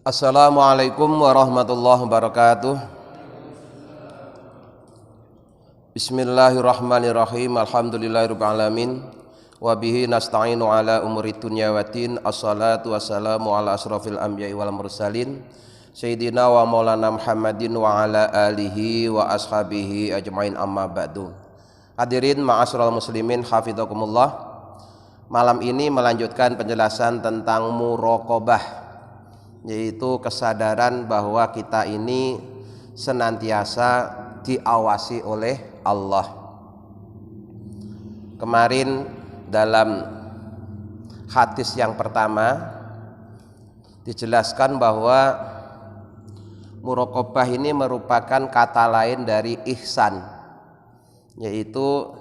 Assalamualaikum warahmatullahi wabarakatuh. Bismillahirrahmanirrahim. Alhamdulillahirabbil alamin. Wa bihi nasta'inu ala umuri dunya waddin. Assalatu wassalamu ala asrofil anbiya'i wal mursalin Sayyidina wa maulana Muhammadin wa ala alihi wa ashabihi ajmain, amma ba'du. Hadirin ma'asyiral muslimin hafizakumullah. Malam ini melanjutkan penjelasan tentang muraqabah, yaitu kesadaran bahwa kita ini senantiasa diawasi oleh Allah. Kemarin dalam hadis yang pertama dijelaskan bahwa muraqabah ini merupakan kata lain dari ihsan, yaitu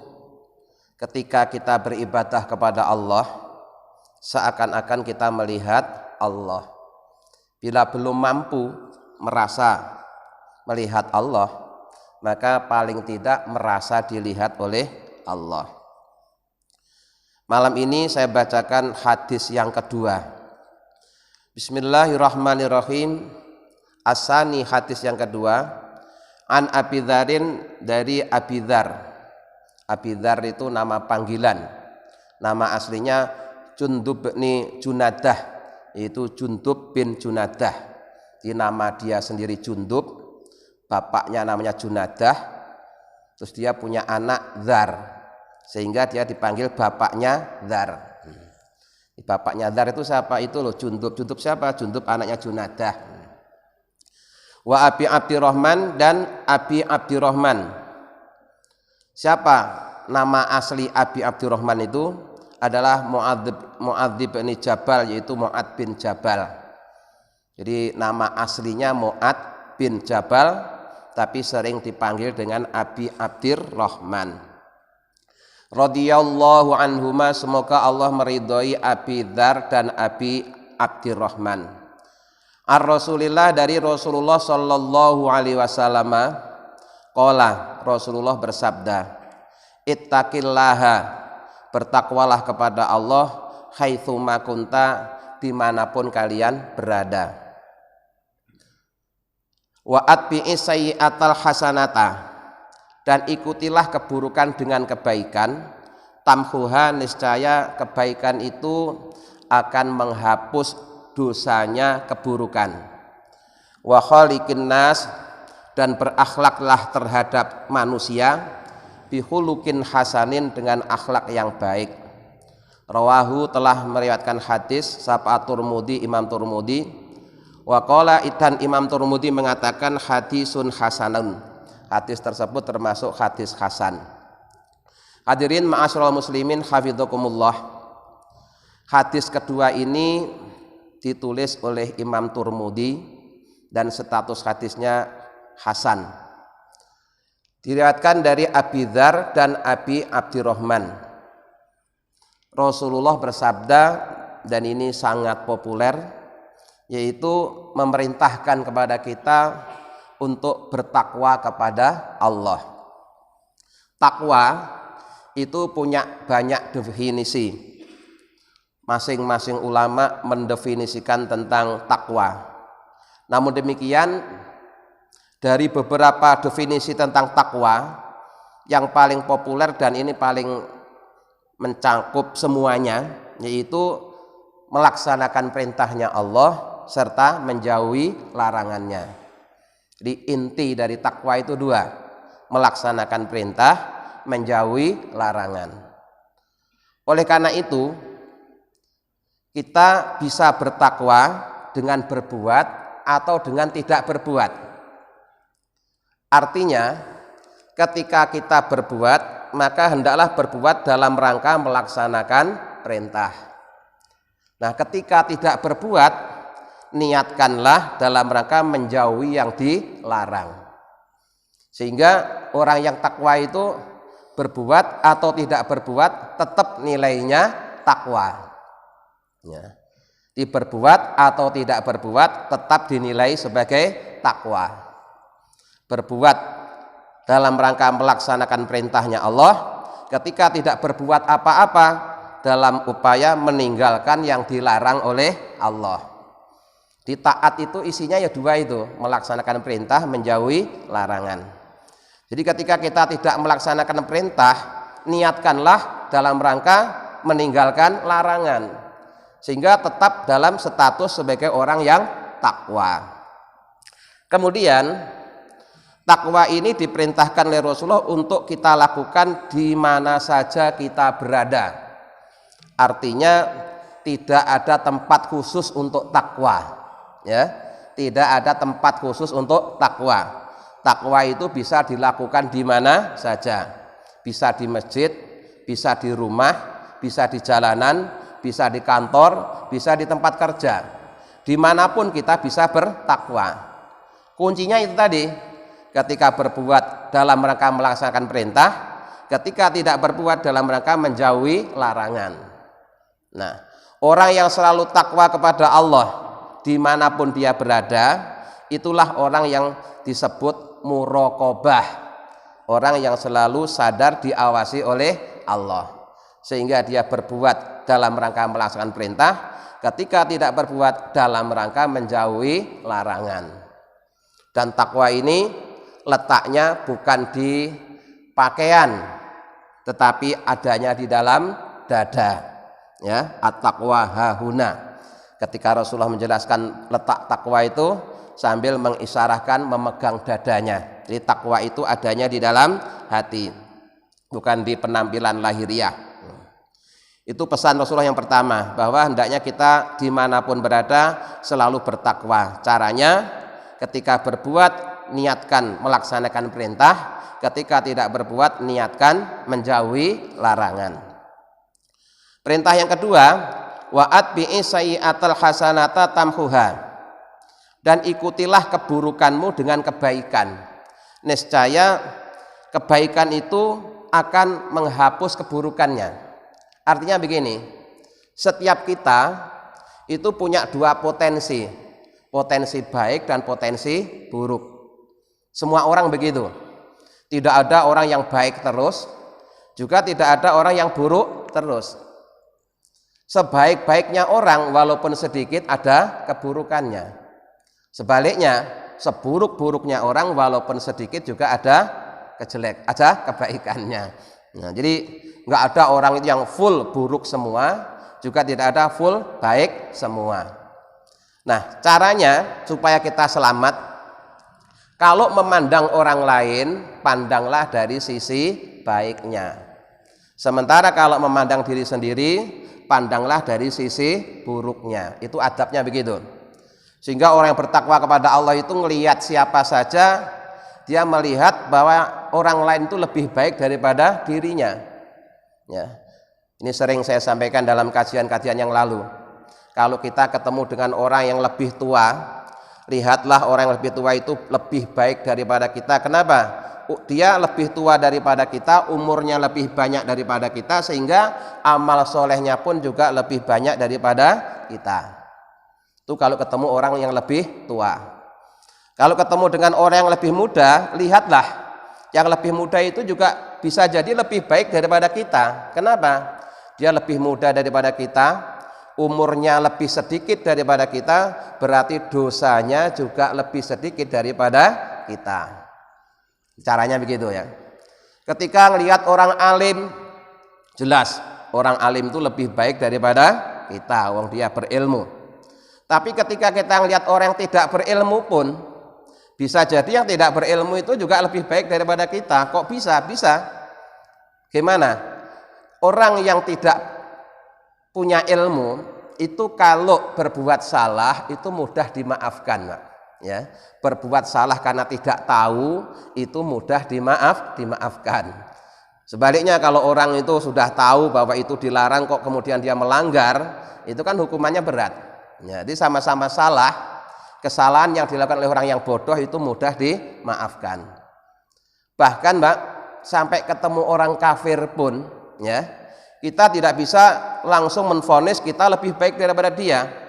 ketika kita beribadah kepada Allah seakan-akan kita melihat Allah. Bila belum mampu merasa melihat Allah, maka paling tidak merasa dilihat oleh Allah. Malam ini saya bacakan hadis yang kedua. Bismillahirrahmanirrahim. Asani, hadis yang kedua. An Abi Dzarin, dari Abi Dzar. Abi Dzar itu nama panggilan. Nama aslinya Jundub bin Junadah, yaitu Jundub bin Junadah. Di nama dia sendiri Jundub, bapaknya namanya Junadah, terus dia punya anak Dzar, sehingga dia dipanggil bapaknya Dzar. Bapaknya Dzar itu siapa? Itu loh Jundub. Jundub siapa? Jundub anaknya Junadah. Wa Abi Abdirrahman, dan Abi Abdirrahman. Siapa nama asli Abi Abdirrahman itu? Adalah Mu'adz bin Jabal, yaitu Mu'adz bin Jabal. Jadi nama aslinya Mu'adz bin Jabal, tapi sering dipanggil dengan Abi Abdirrahman. Radhiyallahu anhuma, semoga Allah meridhoi Abi Dzar dan Abi Abdirrahman. Ar-Rasulillah, dari Rasulullah sallallahu alaihi wasallam, qala, Rasulullah bersabda, ittaqillaha, bertakwalah kepada Allah, haitsuma kunta, dimanapun kalian berada. Wa atbi'i sayyi'atal hasanata, dan ikutilah keburukan dengan kebaikan. Tamhuha, niscaya kebaikan itu akan menghapus dosanya keburukan. Wa khaliqin nas, dan berakhlaklah terhadap manusia, bihulukin hasanin, dengan akhlak yang baik. Rawahu, telah meriwayatkan hadis sapa Turmudi, Imam Turmudi. Wa qala, dan Imam Turmudi mengatakan hadisun hasanun, hadis tersebut termasuk hadis hasan. Hadirin ma'asyiral muslimin hafizakumullah. Hadis kedua ini ditulis oleh Imam Turmudi dan status hadisnya hasan. Diriwayatkan dari Abi Dzar dan Abi Abdirrahman. Rasulullah bersabda, dan ini sangat populer, yaitu memerintahkan kepada kita untuk bertakwa kepada Allah. Takwa itu punya banyak definisi. Masing-masing ulama mendefinisikan tentang takwa. Namun demikian, dari beberapa definisi tentang takwa, yang paling populer dan ini paling mencakup semuanya, yaitu melaksanakan perintahnya Allah serta menjauhi larangannya. Jadi inti dari takwa itu dua, melaksanakan perintah, menjauhi larangan. Oleh karena itu, kita bisa bertakwa dengan berbuat atau dengan tidak berbuat. Artinya, ketika kita berbuat, maka hendaklah berbuat dalam rangka melaksanakan perintah. Nah, ketika tidak berbuat, niatkanlah dalam rangka menjauhi yang dilarang. Sehingga orang yang takwa itu berbuat atau tidak berbuat tetap nilainya takwa. Ya. Berbuat atau tidak berbuat tetap dinilai sebagai takwa. Berbuat dalam rangka melaksanakan perintahnya Allah, ketika tidak berbuat apa-apa dalam upaya meninggalkan yang dilarang oleh Allah. Di taat itu isinya ya dua itu, melaksanakan perintah, menjauhi larangan. Jadi ketika kita tidak melaksanakan perintah, niatkanlah dalam rangka meninggalkan larangan, sehingga tetap dalam status sebagai orang yang takwa. Kemudian takwa ini diperintahkan oleh Rasulullah untuk kita lakukan di mana saja kita berada. Artinya tidak ada tempat khusus untuk takwa, ya. Tidak ada tempat khusus untuk takwa. Takwa itu bisa dilakukan di mana saja. Bisa di masjid, bisa di rumah, bisa di jalanan, bisa di kantor, bisa di tempat kerja. Dimanapun kita bisa bertakwa. Kuncinya itu tadi, ketika berbuat dalam rangka melaksanakan perintah, ketika tidak berbuat dalam rangka menjauhi larangan. Nah, orang yang selalu takwa kepada Allah dimanapun dia berada, itulah orang yang disebut muraqabah, orang yang selalu sadar diawasi oleh Allah, sehingga dia berbuat dalam rangka melaksanakan perintah, ketika tidak berbuat dalam rangka menjauhi larangan. Dan takwa ini letaknya bukan di pakaian, tetapi adanya di dalam dada, ya. At-taqwa hahuna. Ketika Rasulullah menjelaskan letak takwa itu sambil mengisyarahkan memegang dadanya. Jadi takwa itu adanya di dalam hati, bukan di penampilan lahiriah. Itu pesan Rasulullah yang pertama, bahwa hendaknya kita dimanapun berada selalu bertakwa. Caranya ketika berbuat niatkan melaksanakan perintah, ketika tidak berbuat niatkan menjauhi larangan. Perintah yang kedua, wa'at bi'i sayyi'atal hasanata tamhuha, dan ikutilah keburukanmu dengan kebaikan. Niscaya kebaikan itu akan menghapus keburukannya. Artinya begini, setiap kita itu punya dua potensi, potensi baik dan potensi buruk. Semua orang begitu. Tidak ada orang yang baik terus, juga tidak ada orang yang buruk terus. Sebaik-baiknya orang walaupun sedikit ada keburukannya. Sebaliknya, seburuk-buruknya orang walaupun sedikit juga ada kebaikannya. Nah, jadi nggak ada orang yang full buruk semua, juga tidak ada full baik semua. Nah, caranya supaya kita selamat, kalau memandang orang lain, pandanglah dari sisi baiknya. Sementara kalau memandang diri sendiri, pandanglah dari sisi buruknya. Itu adabnya begitu. Sehingga orang yang bertakwa kepada Allah itu melihat siapa saja, dia melihat bahwa orang lain itu lebih baik daripada dirinya. Ya. Ini sering saya sampaikan dalam kajian-kajian yang lalu. Kalau kita ketemu dengan orang yang lebih tua, lihatlah orang yang lebih tua itu lebih baik daripada kita. Kenapa? Dia lebih tua daripada kita, umurnya lebih banyak daripada kita, sehingga amal solehnya pun juga lebih banyak daripada kita. Itu kalau ketemu orang yang lebih tua. Kalau ketemu dengan orang yang lebih muda, lihatlah, yang lebih muda itu juga bisa jadi lebih baik daripada kita. Kenapa? Dia lebih muda daripada kita, umurnya lebih sedikit daripada kita, berarti dosanya juga lebih sedikit daripada kita. Caranya begitu ya. Ketika melihat orang alim, jelas orang alim itu lebih baik daripada kita, wong dia berilmu. Tapi ketika kita melihat orang yang tidak berilmu pun, bisa jadi yang tidak berilmu itu juga lebih baik daripada kita. Kok bisa? Bisa. Gimana? Orang yang tidak punya ilmu itu kalau berbuat salah itu mudah dimaafkan, Pak. Ya, berbuat salah karena tidak tahu itu mudah dimaafkan. Sebaliknya kalau orang itu sudah tahu bahwa itu dilarang kok kemudian dia melanggar, itu kan hukumannya berat. Jadi sama-sama salah, kesalahan yang dilakukan oleh orang yang bodoh itu mudah dimaafkan. Bahkan, Mbak, sampai ketemu orang kafir pun, ya, kita tidak bisa langsung menvonis kita lebih baik daripada dia.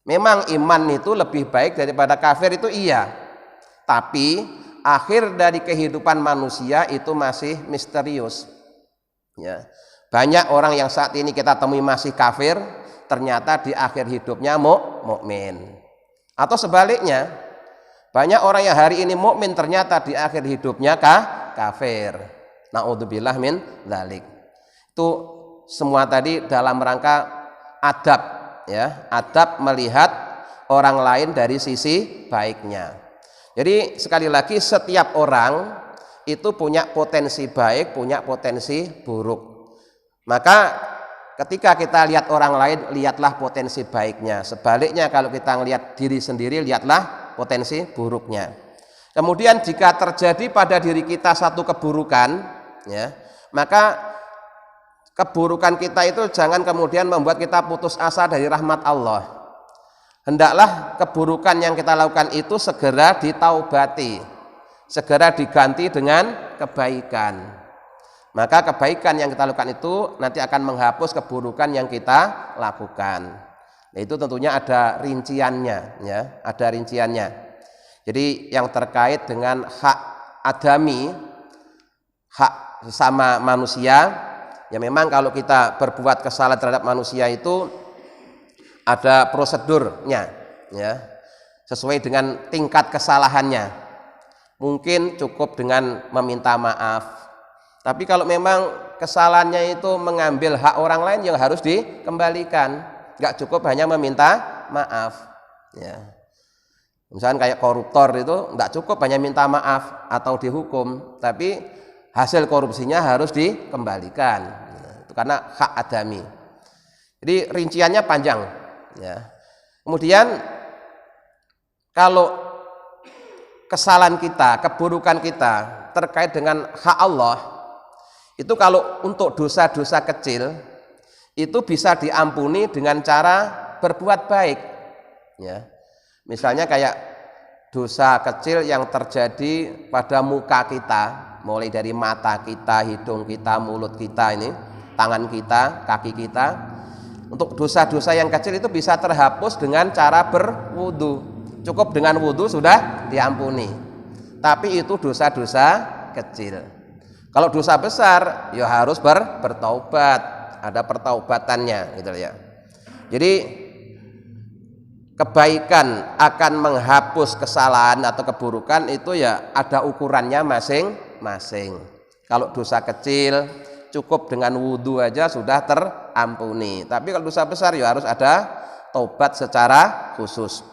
Memang iman itu lebih baik daripada kafir itu iya. Tapi akhir dari kehidupan manusia itu masih misterius. Ya. Banyak orang yang saat ini kita temui masih kafir, ternyata di akhir hidupnya mukmin. Atau sebaliknya, banyak orang yang hari ini mukmin ternyata di akhir hidupnya kafir. Naudzubillah min dzalik. Itu semua tadi dalam rangka adab, ya, adab melihat orang lain dari sisi baiknya. Jadi sekali lagi setiap orang itu punya potensi baik, punya potensi buruk. Maka ketika kita lihat orang lain, lihatlah potensi baiknya. Sebaliknya kalau kita melihat diri sendiri, lihatlah potensi buruknya. Kemudian jika terjadi pada diri kita satu keburukan, ya, maka keburukan kita itu jangan kemudian membuat kita putus asa dari rahmat Allah. Hendaklah keburukan yang kita lakukan itu segera ditaubati, segera diganti dengan kebaikan. Maka kebaikan yang kita lakukan itu nanti akan menghapus keburukan yang kita lakukan. Nah, itu tentunya ada rinciannya, ya, ada rinciannya. Jadi yang terkait dengan hak adami, hak sesama manusia, ya memang kalau kita berbuat kesalahan terhadap manusia itu ada prosedurnya, ya, sesuai dengan tingkat kesalahannya. Mungkin cukup dengan meminta maaf. Tapi kalau memang kesalahannya itu mengambil hak orang lain, yang harus dikembalikan. Nggak cukup hanya meminta maaf, ya. Misalkan kayak koruptor itu nggak cukup hanya minta maaf atau dihukum, tapi hasil korupsinya harus dikembalikan, ya. Itu karena hak adami. Jadi rinciannya panjang, ya. Kemudian kalau kesalahan kita, keburukan kita terkait dengan hak Allah, itu kalau untuk dosa-dosa kecil itu bisa diampuni dengan cara berbuat baik, ya. Misalnya kayak dosa kecil yang terjadi pada muka kita, mulai dari mata kita, hidung kita, mulut kita ini, tangan kita, kaki kita. Untuk dosa-dosa yang kecil itu bisa terhapus dengan cara berwudu. Cukup dengan wudu sudah diampuni. Tapi itu dosa-dosa kecil. Kalau dosa besar, ya harus bertaubat, ada pertaubatannya, gitu ya. Jadi kebaikan akan menghapus kesalahan atau keburukan itu ya ada ukurannya masing-masing. Kalau dosa kecil cukup dengan wudu aja sudah terampuni. Tapi kalau dosa besar ya harus ada taubat secara khusus.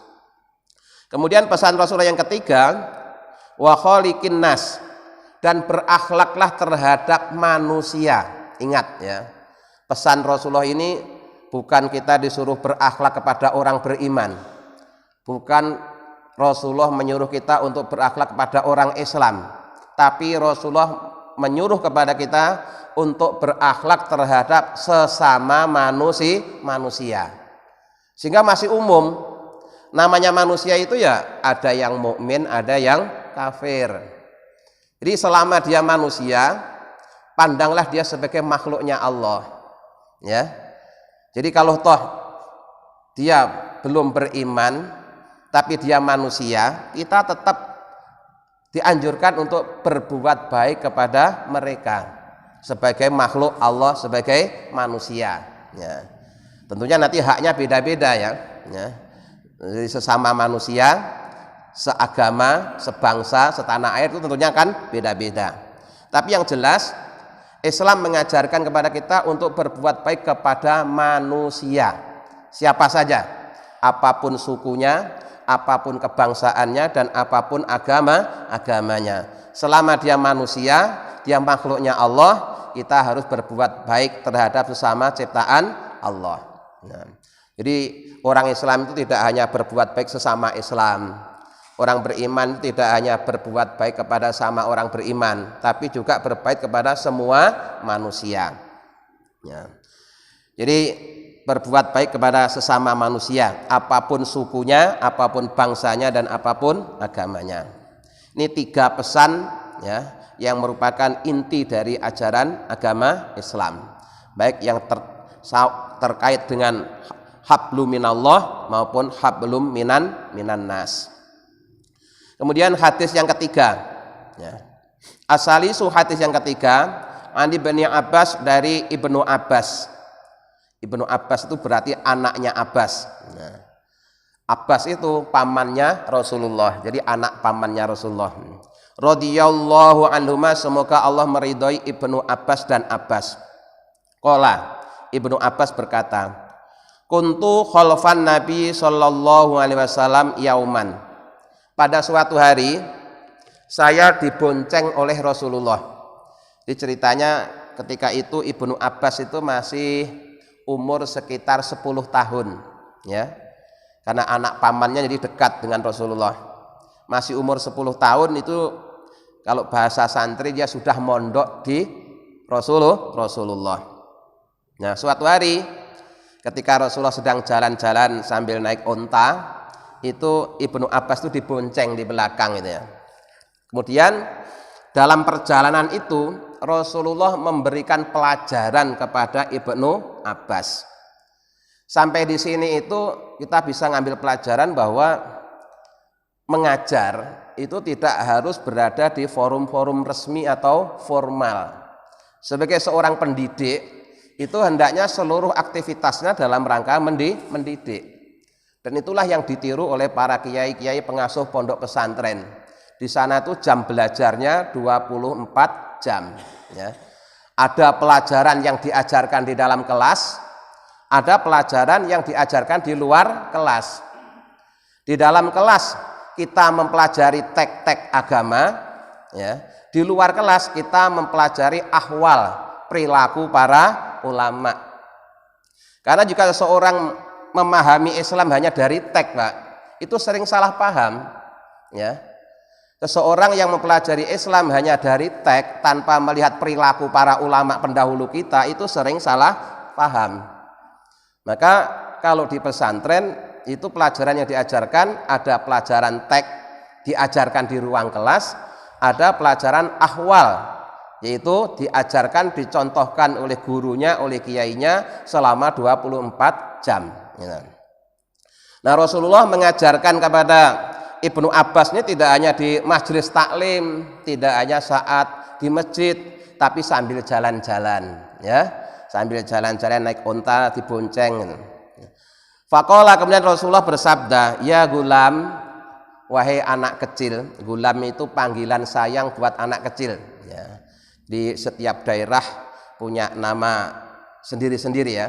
Kemudian pesan Rasulullah yang ketiga, wa khaliqin nas, dan berakhlaklah terhadap manusia. Ingat ya, pesan Rasulullah ini bukan kita disuruh berakhlak kepada orang beriman, bukan Rasulullah menyuruh kita untuk berakhlak kepada orang Islam, tapi Rasulullah menyuruh kepada kita untuk berakhlak terhadap sesama manusia. Sehingga masih umum, namanya manusia itu ya ada yang mukmin, ada yang kafir. Jadi selama dia manusia, pandanglah dia sebagai makhluknya Allah, ya. Jadi kalau toh dia belum beriman tapi dia manusia, kita tetap dianjurkan untuk berbuat baik kepada mereka sebagai makhluk Allah, sebagai manusia, ya. Tentunya nanti haknya beda-beda, ya. Jadi sesama manusia, seagama, sebangsa, setanah air itu tentunya akan beda-beda. Tapi yang jelas Islam mengajarkan kepada kita untuk berbuat baik kepada manusia, siapa saja, apapun sukunya, apapun kebangsaannya, dan apapun agamanya. Selama dia manusia, dia makhluknya Allah, kita harus berbuat baik terhadap sesama ciptaan Allah. Nah, jadi orang Islam itu tidak hanya berbuat baik sesama Islam. Orang beriman tidak hanya berbuat baik kepada sama orang beriman, tapi juga berbaik kepada semua manusia, ya. Jadi berbuat baik kepada sesama manusia, apapun sukunya, apapun bangsanya, dan apapun agamanya. Ini 3 pesan, ya, yang merupakan inti dari ajaran agama Islam, baik yang terkait dengan hablum minallah maupun hablum minan nas. Kemudian hadis yang ketiga, ya. Asalisu hadis yang ketiga, Ani bin Abbas, dari Ibnu Abbas. Ibnu Abbas itu berarti anaknya Abbas. Nah, Abbas itu pamannya Rasulullah, jadi anak pamannya Rasulullah. Radhiyallahu anhuma, semoga Allah meridhai Ibnu Abbas dan Abbas. Qala, Ibnu Abbas berkata, kuntu khalfan Nabi sallallahu alaihi wasallam yauman. Pada suatu hari saya dibonceng oleh Rasulullah. Di ceritanya ketika itu Ibnu Abbas itu masih umur sekitar 10 tahun, ya. Karena anak pamannya jadi dekat dengan Rasulullah. Masih umur 10 tahun itu kalau bahasa santri dia sudah mondok di Rasulullah. Nah, suatu hari ketika Rasulullah sedang jalan-jalan sambil naik onta, itu Ibnu Abbas itu dibonceng di belakang itu ya. Kemudian dalam perjalanan itu Rasulullah memberikan pelajaran kepada Ibnu Abbas. Sampai di sini itu kita bisa ngambil pelajaran bahwa mengajar itu tidak harus berada di forum-forum resmi atau formal. Sebagai seorang pendidik itu hendaknya seluruh aktivitasnya dalam rangka mendidik. Dan itulah yang ditiru oleh para kiai-kiai pengasuh pondok pesantren. Di sana tuh jam belajarnya 24 jam. Ya. Ada pelajaran yang diajarkan di dalam kelas, ada pelajaran yang diajarkan di luar kelas. Di dalam kelas kita mempelajari teks-teks agama, ya. Di luar kelas kita mempelajari ahwal, perilaku para ulama. Karena jika seseorang memahami Islam hanya dari teks, Pak, itu sering salah paham, ya. Seseorang yang mempelajari Islam hanya dari teks tanpa melihat perilaku para ulama pendahulu kita itu sering salah paham. Maka kalau di pesantren itu pelajaran yang diajarkan ada pelajaran teks diajarkan di ruang kelas, ada pelajaran ahwal yaitu diajarkan dicontohkan oleh gurunya, oleh kiainya selama 24 jam. Nah, Rasulullah mengajarkan kepada Ibnu Abbas ini tidak hanya di majelis taklim, tidak hanya saat di masjid, tapi sambil jalan-jalan, ya. Sambil jalan-jalan naik onta dibonceng. Faqala, kemudian Rasulullah bersabda, ya gulam, wahai anak kecil. Gulam itu panggilan sayang buat anak kecil, ya. Di setiap daerah punya nama sendiri-sendiri, ya.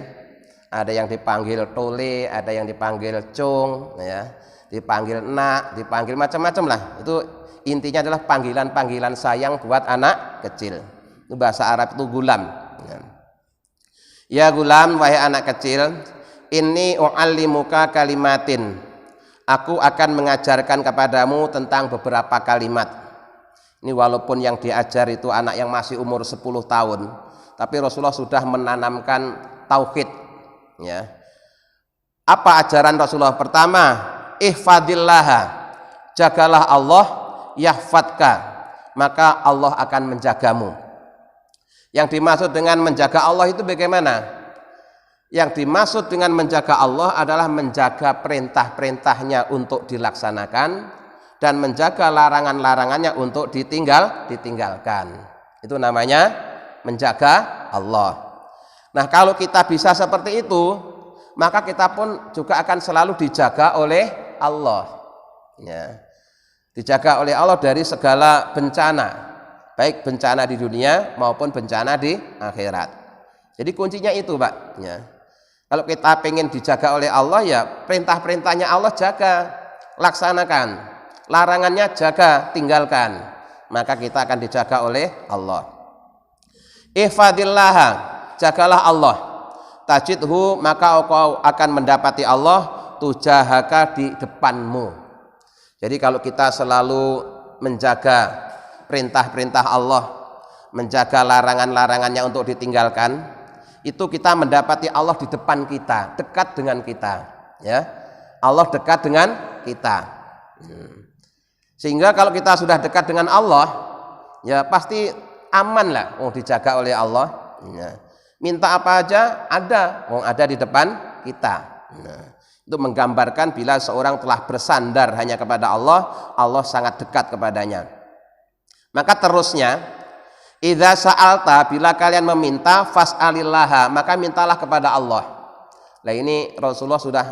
Ada yang dipanggil tole, ada yang dipanggil cung, ya. Dipanggil nak, dipanggil macam-macam lah. Itu intinya adalah panggilan-panggilan sayang buat anak kecil. Itu bahasa Arab itu gulam, ya. Ya gulam, wahai anak kecil, inni u'allimuka kalimatin. Aku akan mengajarkan kepadamu tentang beberapa kalimat. Ini walaupun yang diajar itu anak yang masih umur 10 tahun, tapi Rasulullah sudah menanamkan tauhid, ya. Apa ajaran Rasulullah? Pertama, ihfadillaha, jagalah Allah, yahfadka, maka Allah akan menjagamu. Yang dimaksud dengan menjaga Allah itu bagaimana? Yang dimaksud dengan menjaga Allah adalah menjaga perintah-perintahnya untuk dilaksanakan dan menjaga larangan-larangannya untuk ditinggalkan. Itu namanya menjaga Allah. Nah, kalau kita bisa seperti itu, maka kita pun juga akan selalu dijaga oleh Allah, ya. Dijaga oleh Allah dari segala bencana, baik bencana di dunia maupun bencana di akhirat. Jadi kuncinya itu, Pak, ya. Kalau kita pengen dijaga oleh Allah, ya perintah-perintahnya Allah jaga, laksanakan, larangannya jaga, tinggalkan, maka kita akan dijaga oleh Allah. Ihfadillah, jagalah Allah, tajidhu, maka kau akan mendapati Allah tujahaka, di depanmu. Jadi kalau kita selalu menjaga perintah-perintah Allah, menjaga larangan-larangannya untuk ditinggalkan, itu kita mendapati Allah di depan kita, dekat dengan kita, ya. Allah dekat dengan kita. Sehingga kalau kita sudah dekat dengan Allah, ya pasti aman lah, dijaga oleh Allah, ya. Minta apa aja ada, ada di depan kita. Nah, itu menggambarkan bila seorang telah bersandar hanya kepada Allah, Allah sangat dekat kepadanya. Maka terusnya, idza sa'alta, bila kalian meminta, fas'alillaha, maka mintalah kepada Allah. Nah, ini Rasulullah sudah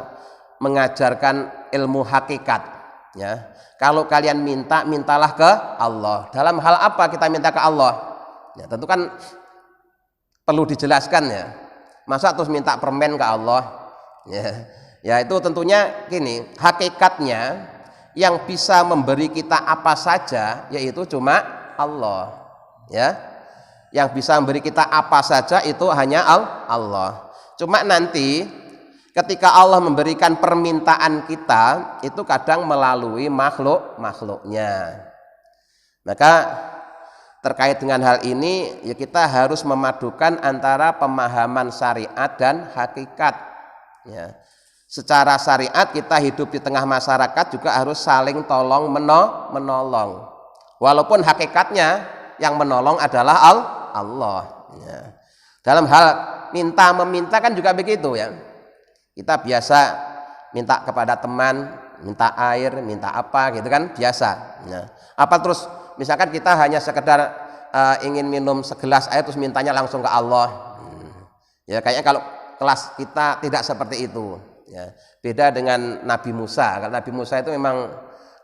mengajarkan ilmu hakikat, ya. Kalau kalian minta, mintalah ke Allah. Dalam hal apa kita minta ke Allah? Ya, tentu kan perlu dijelaskan ya. Masa terus minta permen ke Allah? Ya itu tentunya gini, hakikatnya yang bisa memberi kita apa saja yaitu cuma Allah, ya. Yang bisa memberi kita apa saja itu hanya Allah. Cuma nanti ketika Allah memberikan permintaan kita itu kadang melalui makhluknya. Maka terkait dengan hal ini ya kita harus memadukan antara pemahaman syariat dan hakikat, ya. Secara syariat kita hidup di tengah masyarakat juga harus saling tolong menolong. Walaupun hakikatnya yang menolong adalah Allah, ya. Dalam hal minta meminta kan juga begitu ya. Kita biasa minta kepada teman, minta air, minta apa gitu kan biasa. Ya. Apa terus misalkan kita hanya sekedar ingin minum segelas air terus mintanya langsung ke Allah. Ya kayaknya kalau kelas kita tidak seperti itu. Ya. Beda dengan Nabi Musa. Karena Nabi Musa itu memang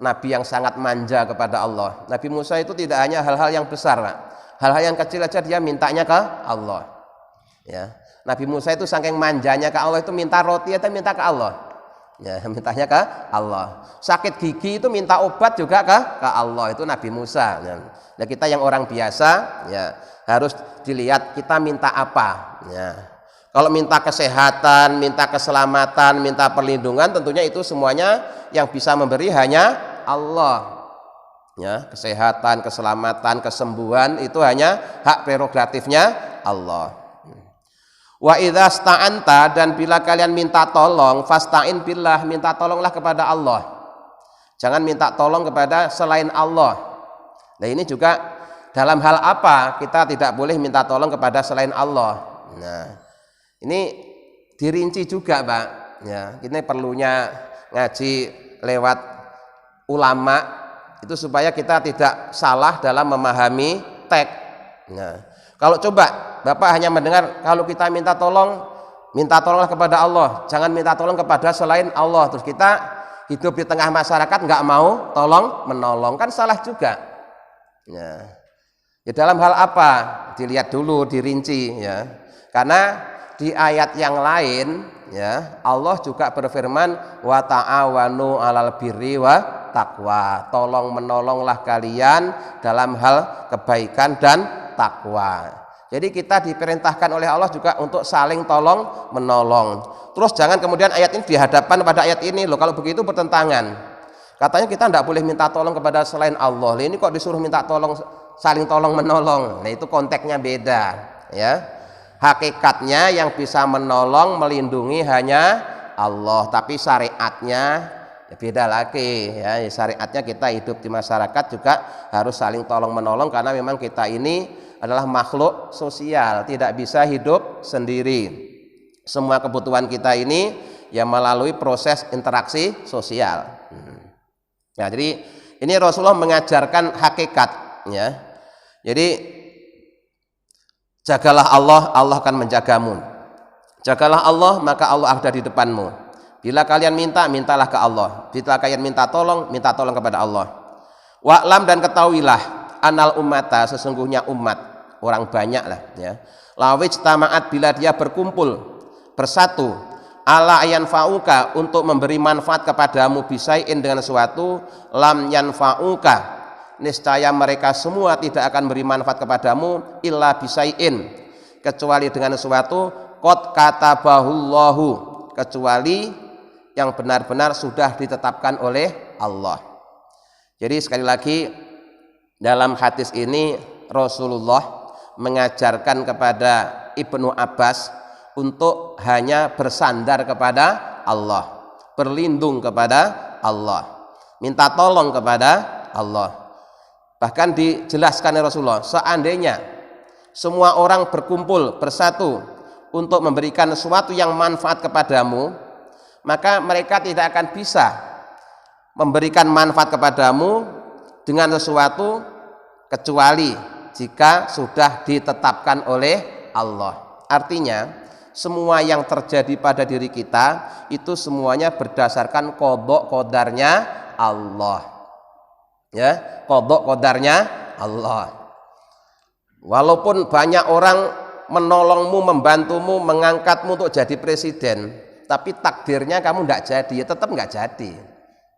nabi yang sangat manja kepada Allah. Nabi Musa itu tidak hanya hal-hal yang besar, Pak. Hal-hal yang kecil aja dia mintanya ke Allah. Ya. Nabi Musa itu saking manjanya ke Allah itu minta roti atau minta ke Allah. Ya, mintanya ke Allah. Sakit gigi itu minta obat juga ke Allah, itu Nabi Musa. Ya. Nah, kita yang orang biasa ya harus dilihat kita minta apa. Ya. Kalau minta kesehatan, minta keselamatan, minta perlindungan tentunya itu semuanya yang bisa memberi hanya Allah. Ya, kesehatan, keselamatan, kesembuhan itu hanya hak prerogatifnya Allah. Wa idza sta'anta, dan bila kalian minta tolong, fasta'in billah, minta tolonglah kepada Allah. Jangan minta tolong kepada selain Allah. Nah, ini juga dalam hal apa kita tidak boleh minta tolong kepada selain Allah. Nah, ini dirinci juga, Pak. Ya, ini perlunya ngaji lewat ulama itu supaya kita tidak salah dalam memahami teks. Nah, kalau coba Bapak hanya mendengar kalau kita minta tolonglah kepada Allah, jangan minta tolong kepada selain Allah. Terus kita hidup di tengah masyarakat nggak mau tolong menolong, kan salah juga. Ya. Ya dalam hal apa? Dilihat dulu, dirinci ya. Karena di ayat yang lain ya Allah juga berfirman wa ta'awanu 'alal birri wa taqwa. Tolong menolonglah kalian dalam hal kebaikan dan takwa. Jadi kita diperintahkan oleh Allah juga untuk saling tolong menolong. Terus jangan kemudian ayat ini dihadapkan pada ayat ini loh, kalau begitu bertentangan. Katanya kita tidak boleh minta tolong kepada selain Allah. Ini kok disuruh minta tolong, saling tolong menolong. Nah itu konteksnya beda ya. Hakikatnya yang bisa menolong melindungi hanya Allah, tapi syariatnya ya beda lagi ya. Syariatnya kita hidup di masyarakat juga harus saling tolong menolong karena memang kita ini adalah makhluk sosial, tidak bisa hidup sendiri. Semua kebutuhan kita ini ya melalui proses interaksi sosial. Nah, jadi ini Rasulullah mengajarkan hakikat ya. Jadi jagalah Allah, Allah akan menjagamu. Jagalah Allah, maka Allah ada di depanmu. Bila kalian minta, mintalah ke Allah. Bila kalian minta tolong kepada Allah. Wa'lam, dan ketahuilah anal ummata, sesungguhnya umat, orang banyak lah ya. Lawij tamaat, bila dia berkumpul bersatu, ala yanfa'uka, untuk memberi manfaat kepadamu, bisai'in, dengan sesuatu, lam yanfa'uka, niscaya mereka semua tidak akan beri manfaat kepadamu, illa bisai'in, kecuali dengan sesuatu, qad katabahullahu, kecuali yang benar-benar sudah ditetapkan oleh Allah. Jadi sekali lagi dalam hadis ini Rasulullah mengajarkan kepada Ibnu Abbas untuk hanya bersandar kepada Allah, berlindung kepada Allah, minta tolong kepada Allah. Bahkan dijelaskan oleh Rasulullah, seandainya semua orang berkumpul bersatu untuk memberikan sesuatu yang manfaat kepadamu, maka mereka tidak akan bisa memberikan manfaat kepadamu dengan sesuatu kecuali jika sudah ditetapkan oleh Allah. Artinya semua yang terjadi pada diri kita itu semuanya berdasarkan qada qadarnya Allah. Ya, qada qadarnya Allah. Walaupun banyak orang menolongmu, membantumu, mengangkatmu untuk jadi presiden, tapi takdirnya kamu tidak jadi, ya tetap nggak jadi.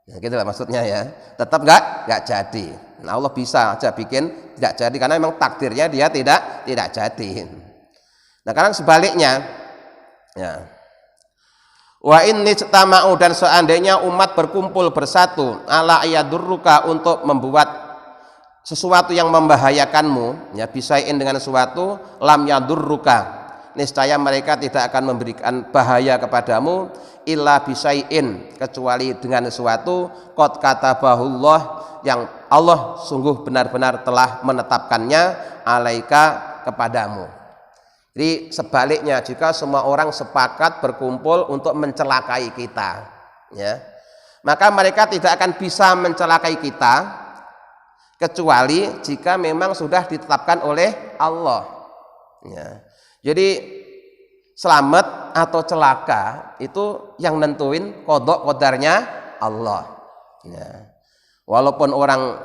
Ya, gitu lah maksudnya ya, tetap nggak jadi. Nah, Allah bisa aja bikin tidak jadi karena memang takdirnya dia tidak jadi. Nah, sekarang sebaliknya, ya. Wa inni tama'u, dan seandainya umat berkumpul bersatu ala ayadurruka, untuk membuat sesuatu yang membahayakanmu, ya, bisain dengan sesuatu, lam yadurruka, niscaya mereka tidak akan memberikan bahaya kepadamu, illa bisain, kecuali dengan sesuatu qad katabahullah, yang Allah sungguh benar-benar telah menetapkannya, alaika, kepadamu. Jadi sebaliknya, jika semua orang sepakat berkumpul untuk mencelakai kita, ya, maka mereka tidak akan bisa mencelakai kita kecuali jika memang sudah ditetapkan oleh Allah. Ya. Jadi selamat atau celaka itu yang nentuin qada qadarnya Allah. Ya. Walaupun orang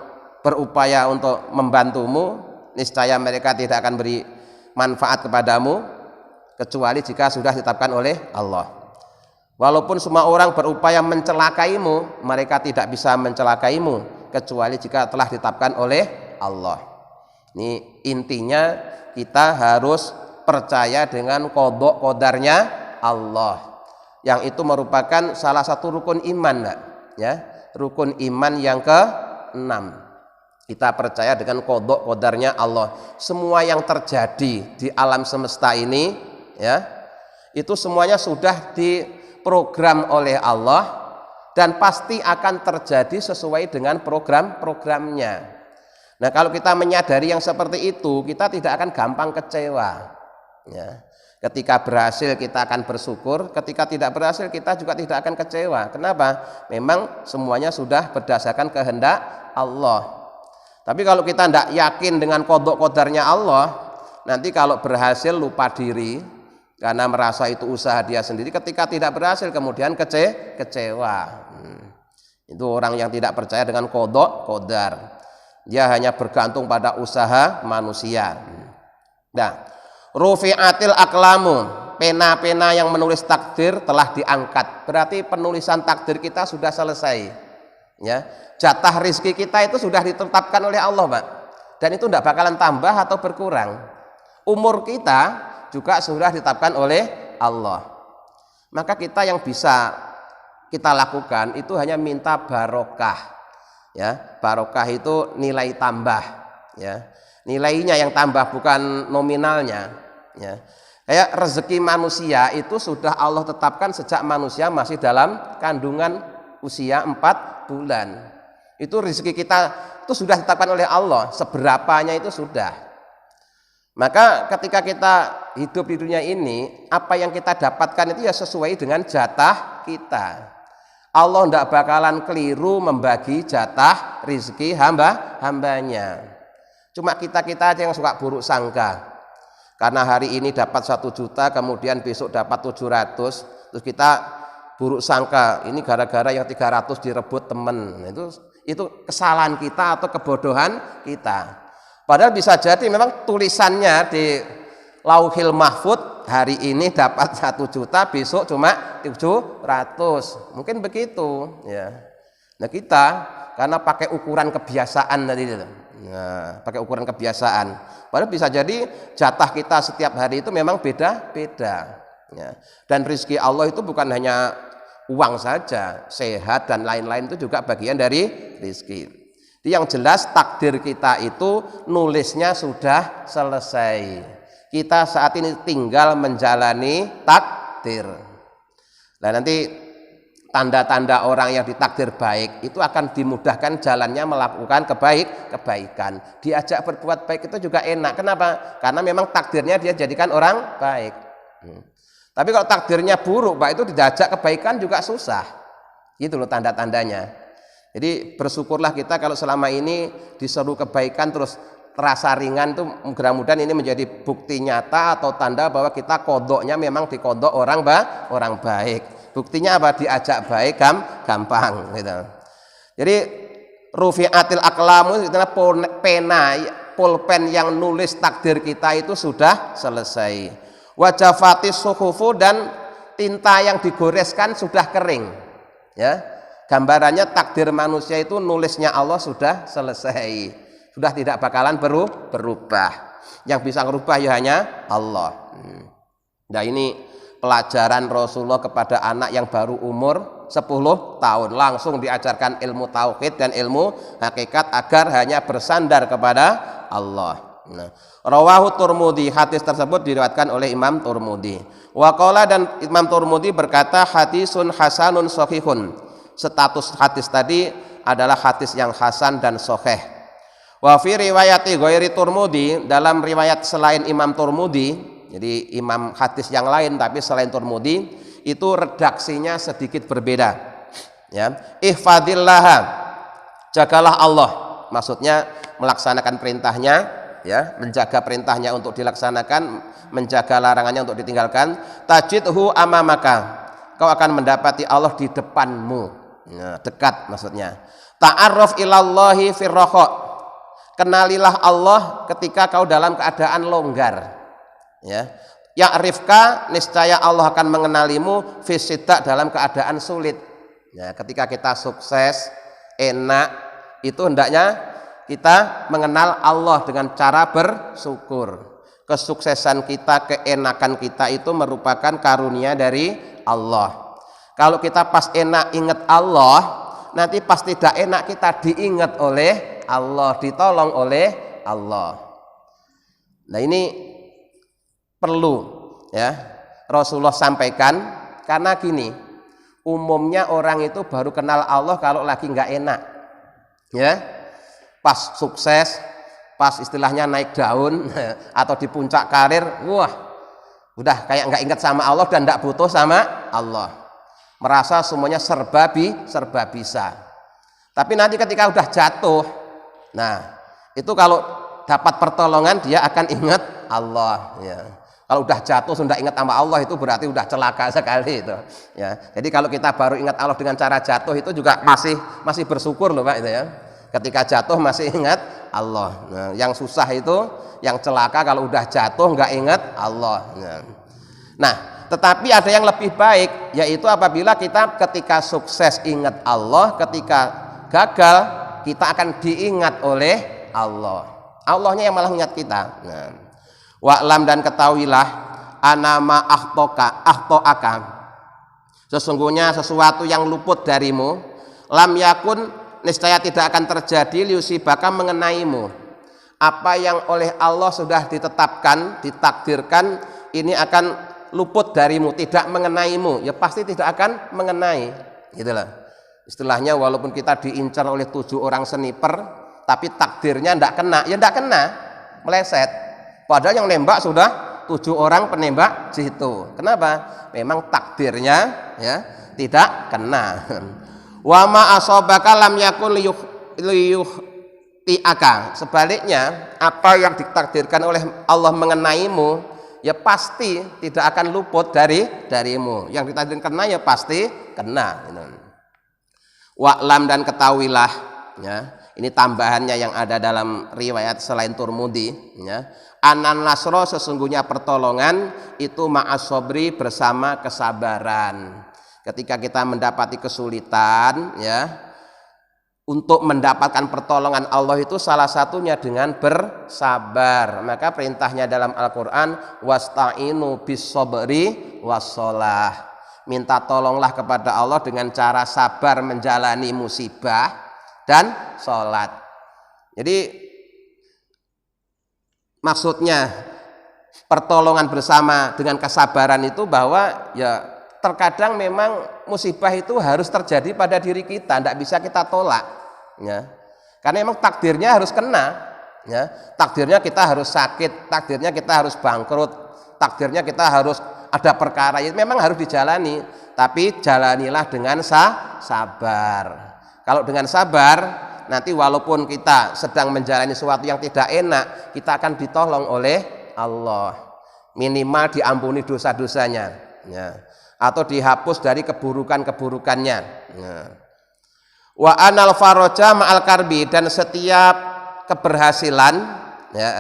berupaya untuk membantumu, niscaya mereka tidak akan beri manfaat kepadamu kecuali jika sudah ditetapkan oleh Allah. Walaupun semua orang berupaya mencelakaimu, mereka tidak bisa mencelakaimu kecuali jika telah ditetapkan oleh Allah. Ini intinya, kita harus percaya dengan qada qadarnya Allah, yang itu merupakan salah satu rukun iman, ya, rukun iman yang ke-6. Kita percaya dengan qada qadarnya Allah. Semua yang terjadi di alam semesta ini, ya, itu semuanya sudah diprogram oleh Allah dan pasti akan terjadi sesuai dengan program-programnya. Nah, kalau kita menyadari yang seperti itu, kita tidak akan gampang kecewa. Ya. Ketika berhasil kita akan bersyukur, ketika tidak berhasil kita juga tidak akan kecewa. Kenapa? Memang semuanya sudah berdasarkan kehendak Allah. Tapi kalau kita tidak yakin dengan qada qadarnya Allah, nanti kalau berhasil lupa diri karena merasa itu usaha dia sendiri, ketika tidak berhasil kemudian kecewa. Itu orang yang tidak percaya dengan qada qadar. Dia hanya bergantung pada usaha manusia. Nah, rufi'atil aqlamu, pena-pena yang menulis takdir telah diangkat. Berarti penulisan takdir kita sudah selesai. Ya, jatah rizki kita itu sudah ditetapkan oleh Allah, Pak. Dan itu tidak bakalan tambah atau berkurang. Umur kita juga sudah ditetapkan oleh Allah. Maka kita yang bisa kita lakukan itu hanya minta barokah. Ya, barokah itu nilai tambah, ya. Nilainya yang tambah, bukan nominalnya, ya. Kayak rezeki manusia itu sudah Allah tetapkan sejak manusia masih dalam kandungan usia 4 bulan. Itu rezeki kita itu sudah ditetapkan oleh Allah, seberapanya itu sudah. Maka ketika kita hidup di dunia ini, apa yang kita dapatkan itu ya sesuai dengan jatah kita. Allah tidak bakalan keliru membagi jatah rezeki hambanya. Cuma kita aja yang suka buruk sangka. Karena hari ini dapat 1 juta, kemudian besok dapat 700, terus kita buruk sangka ini gara-gara yang 300 direbut temen. Itu kesalahan kita atau kebodohan kita. Padahal bisa jadi memang tulisannya di Lauhil Mahfud hari ini dapat 1 juta, besok cuma 700. Mungkin begitu, ya. Nah, kita karena pakai ukuran kebiasaan tadi itu. Nah, pakai ukuran kebiasaan. Padahal bisa jadi jatah kita setiap hari itu memang beda-beda. Ya. Dan rezeki Allah itu bukan hanya uang saja, sehat dan lain-lain itu juga bagian dari rezeki. Yang jelas takdir kita itu nulisnya sudah selesai. Kita saat ini tinggal menjalani takdir. Nah, nanti tanda-tanda orang yang ditakdir baik itu akan dimudahkan jalannya melakukan kebaikan. Diajak berbuat baik itu juga enak. Kenapa? Karena memang takdirnya dia jadikan orang baik. Tapi kalau takdirnya buruk, Pak, itu diajak kebaikan juga susah. Itu loh tanda-tandanya. Jadi bersyukurlah kita kalau selama ini diseru kebaikan terus terasa ringan tuh mudah-mudahan ini menjadi bukti nyata atau tanda bahwa kita kodoknya memang dikodok orang baik. Buktinya apa? Diajak baik gampang gitu. Jadi rufi'atil aqlamu itu pena, pulpen yang nulis takdir kita itu sudah selesai. Wajafatis suhufu, dan tinta yang digoreskan sudah kering. Ya, gambarannya takdir manusia itu nulisnya Allah sudah selesai, sudah tidak bakalan berubah. Yang bisa merubah ya hanya Allah. Nah ini pelajaran Rasulullah kepada anak yang baru umur 10 tahun, langsung diajarkan ilmu tauhid dan ilmu hakikat agar hanya bersandar kepada Allah. Nah, rawahu Turmudi, hadis tersebut diriwayatkan oleh Imam Turmudi. Wa qala, dan Imam Turmudi berkata hadisun hasanun sahihun. Status hadis tadi adalah hadis yang hasan dan sahih. Wa fi riwayati ghairi Turmudi, dalam riwayat selain Imam Turmudi, jadi imam hadis yang lain tapi selain Turmudi, itu redaksinya sedikit berbeda. Ya, ihfadillaha, jagalah Allah, maksudnya melaksanakan perintahnya, ya, menjaga perintahnya untuk dilaksanakan, menjaga larangannya untuk ditinggalkan. Tajidhu amamaka, kau akan mendapati Allah di depanmu. Nah, dekat maksudnya. Ta'arruf ilallahi firraha, kenalilah Allah ketika kau dalam keadaan longgar. Ya, ya'rifka, niscaya Allah akan mengenalimu fisidda, dalam keadaan sulit. Ya, ketika kita sukses, enak, itu hendaknya kita mengenal Allah dengan cara bersyukur. Kesuksesan kita, keenakan kita itu merupakan karunia dari Allah. Kalau kita pas enak ingat Allah, nanti pas tidak enak kita diingat oleh Allah, ditolong oleh Allah. Nah ini perlu ya Rasulullah sampaikan, karena gini, umumnya orang itu baru kenal Allah kalau lagi nggak enak, ya, pas sukses, pas istilahnya naik daun atau di puncak karir, wah udah kayak nggak ingat sama Allah dan nggak butuh sama Allah, merasa semuanya serba bisa. Tapi nanti ketika udah jatuh, nah itu kalau dapat pertolongan dia akan ingat Allah, ya. Kalau udah jatuh sudah ingat sama Allah itu berarti udah celaka sekali itu. Ya. Jadi kalau kita baru ingat Allah dengan cara jatuh itu juga masih bersyukur loh Pak itu ya. Ketika jatuh masih ingat Allah. Nah, yang susah itu, yang celaka kalau udah jatuh nggak ingat Allah. Nah, tetapi ada yang lebih baik, yaitu apabila kita ketika sukses ingat Allah, ketika gagal kita akan diingat oleh Allah. Allahnya yang malah ingat kita. Nah, wa'lam, dan ketahuilah anama ahtoaka, sesungguhnya sesuatu yang luput darimu, lam yakun, niscaya tidak akan terjadi, liusibaka, mengenaimu. Apa yang oleh Allah sudah ditetapkan, ditakdirkan, ini akan luput darimu, tidak mengenaimu, ya pasti tidak akan mengenai, gitulah. Istilahnya walaupun kita diincar oleh 7 orang sniper, tapi takdirnya tidak kena, ya tidak kena, meleset. Padahal yang nembak sudah 7 orang penembak jitu. Kenapa? Memang takdirnya ya tidak kena. Wa ma asabaka lam yakun liyukhti'aka. Sebaliknya, apa yang ditakdirkan oleh Allah mengenaimu, ya pasti tidak akan luput darimu. Yang ditakdirkan kena ya pasti kena. Wa'lam, dan ketahuilah, ya. Ini tambahannya yang ada dalam riwayat selain Turmudi, ya. Anan nasro, sesungguhnya pertolongan itu ma'as sobri, bersama kesabaran. Ketika kita mendapati kesulitan, ya, untuk mendapatkan pertolongan Allah itu salah satunya dengan bersabar. Maka perintahnya dalam Al-Quran, wasta'inu bis sobri wassolah, minta tolonglah kepada Allah dengan cara sabar menjalani musibah dan sholat. Jadi maksudnya pertolongan bersama dengan kesabaran itu bahwa ya terkadang memang musibah itu harus terjadi pada diri kita, tidak bisa kita tolak, ya. Karena memang takdirnya harus kena, ya. Takdirnya kita harus sakit, takdirnya kita harus bangkrut, takdirnya kita harus ada perkara, itu memang harus dijalani. Tapi jalanilah dengan sabar. Kalau dengan sabar, nanti walaupun kita sedang menjalani sesuatu yang tidak enak, kita akan ditolong oleh Allah. Minimal diampuni dosa-dosanya, ya. Atau dihapus dari keburukan-keburukannya. Ya. Wa anal faraja ma'al karbi, dan setiap keberhasilan, ya,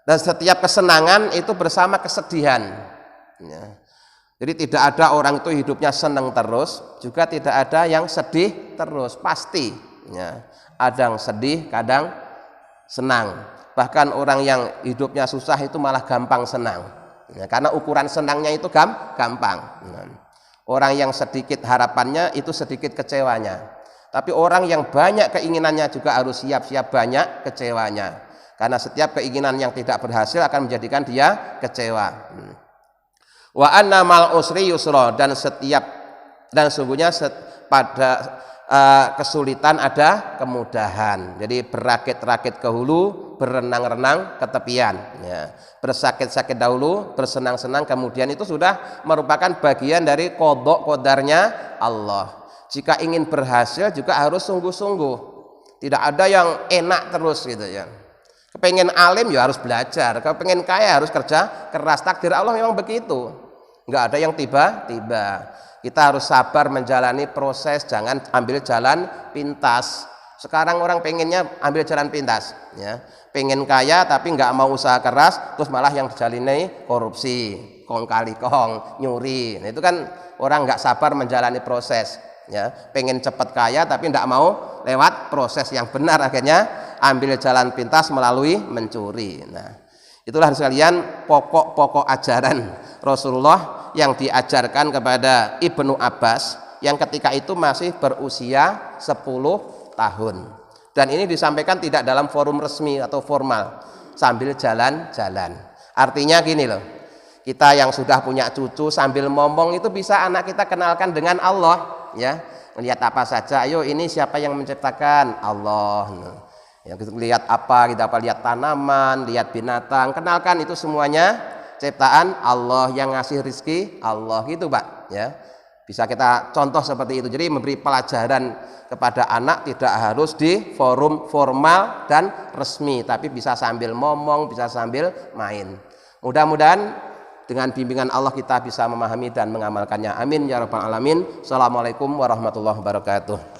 dan setiap kesenangan itu bersama kesedihan. Ya. Jadi tidak ada orang itu hidupnya senang terus, juga tidak ada yang sedih terus, pasti. Ya. Kadang sedih, kadang senang. Bahkan orang yang hidupnya susah itu malah gampang senang. Ya, karena ukuran senangnya itu gampang. Ya. Orang yang sedikit harapannya itu sedikit kecewanya. Tapi orang yang banyak keinginannya juga harus siap-siap banyak kecewanya. Karena setiap keinginan yang tidak berhasil akan menjadikan dia kecewa. Wa anna mal usri yusra, dan sungguhnya pada kesulitan ada kemudahan. Jadi berakit-rakit ke hulu, berenang-renang ke tepian. Ya. Bersakit-sakit dahulu, bersenang-senang kemudian, itu sudah merupakan bagian dari qadha qadarnya Allah. Jika ingin berhasil juga harus sungguh-sungguh. Tidak ada yang enak terus gitu ya. Kepengen alim ya harus belajar, kepengen kaya harus kerja keras. Takdir Allah memang begitu. Enggak ada yang tiba-tiba. Kita harus sabar menjalani proses, jangan ambil jalan pintas. Sekarang orang pengennya ambil jalan pintas, ya. Pengen kaya tapi enggak mau usaha keras, terus malah yang dijalani korupsi, kong kali kong, nyuri. Nah, itu kan orang enggak sabar menjalani proses, ya. Pengen cepat kaya tapi enggak mau lewat proses yang benar, akhirnya ambil jalan pintas melalui mencuri. Nah, itulah sekalian pokok-pokok ajaran Rasulullah yang diajarkan kepada Ibnu Abbas yang ketika itu masih berusia 10 tahun. Dan ini disampaikan tidak dalam forum resmi atau formal, sambil jalan-jalan. Artinya gini loh, kita yang sudah punya cucu sambil ngomong itu bisa anak kita kenalkan dengan Allah, ya. Lihat apa saja, ayo ini siapa yang menciptakan? Allah. Ya, kita lihat apa, lihat tanaman, lihat binatang, kenalkan itu semuanya ciptaan Allah, yang ngasih rizki Allah, gitu Pak, ya. Bisa kita contoh seperti itu. Jadi memberi pelajaran kepada anak tidak harus di forum formal dan resmi, tapi bisa sambil ngomong, bisa sambil main. Mudah-mudahan dengan bimbingan Allah kita bisa memahami dan mengamalkannya. Amin ya rabbal alamin. Assalamualaikum warahmatullahi wabarakatuh.